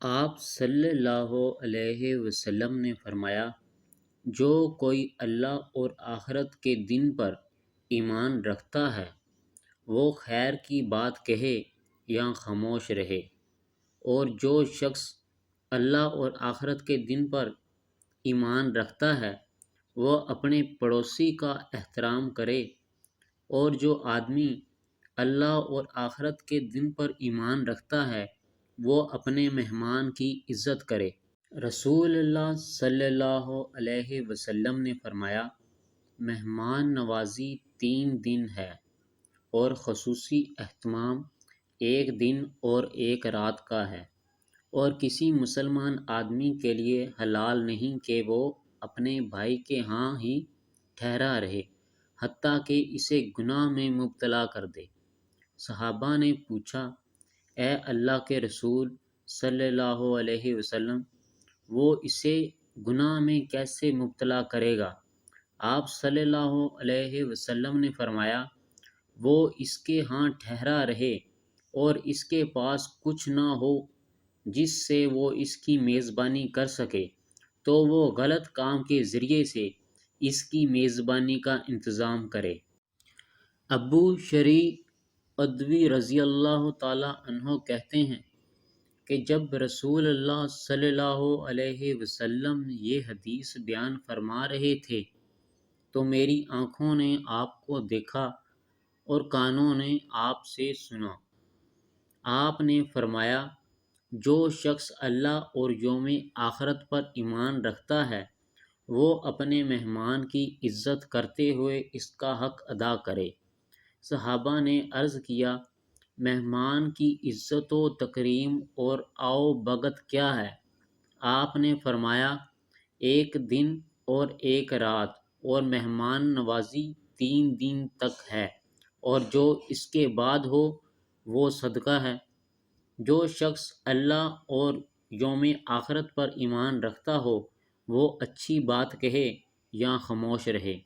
آپ صلی اللہ علیہ وسلم نے فرمایا، جو کوئی اللہ اور آخرت کے دن پر ایمان رکھتا ہے وہ خیر کی بات کہے یا خاموش رہے، اور جو شخص اللہ اور آخرت کے دن پر ایمان رکھتا ہے وہ اپنے پڑوسی کا احترام کرے، اور جو آدمی اللہ اور آخرت کے دن پر ایمان رکھتا ہے وہ اپنے مہمان کی عزت کرے۔ رسول اللہ صلی اللہ علیہ وسلم نے فرمایا، مہمان نوازی 3 دن ہے اور خصوصی اہتمام 1 دن اور 1 رات کا ہے، اور کسی مسلمان آدمی کے لیے حلال نہیں کہ وہ اپنے بھائی کے ہاں ہی ٹھہرا رہے حتیٰ کہ اسے گناہ میں مبتلا کر دے۔ صحابہ نے پوچھا، اے اللہ کے رسول صلی اللہ علیہ وسلم، وہ اسے گناہ میں کیسے مبتلا کرے گا؟ آپ صلی اللہ علیہ وسلم نے فرمایا، وہ اس کے ہاں ٹھہرا رہے اور اس کے پاس کچھ نہ ہو جس سے وہ اس کی میزبانی کر سکے تو وہ غلط کام کے ذریعے سے اس کی میزبانی کا انتظام کرے۔ ابو شریح ادوی رضی اللہ تعالی عنہ کہتے ہیں کہ جب رسول اللہ صلی اللہ علیہ وسلم یہ حدیث بیان فرما رہے تھے تو میری آنکھوں نے آپ کو دیکھا اور کانوں نے آپ سے سنا۔ آپ نے فرمایا، جو شخص اللہ اور یوم آخرت پر ایمان رکھتا ہے وہ اپنے مہمان کی عزت کرتے ہوئے اس کا حق ادا کرے۔ صحابہ نے عرض کیا، مہمان کی عزت و تکریم اور آؤ بھگت کیا ہے؟ آپ نے فرمایا، 1 دن اور 1 رات، اور مہمان نوازی 3 دن تک ہے، اور جو اس کے بعد ہو وہ صدقہ ہے۔ جو شخص اللہ اور یوم آخرت پر ایمان رکھتا ہو وہ اچھی بات کہے یا خاموش رہے۔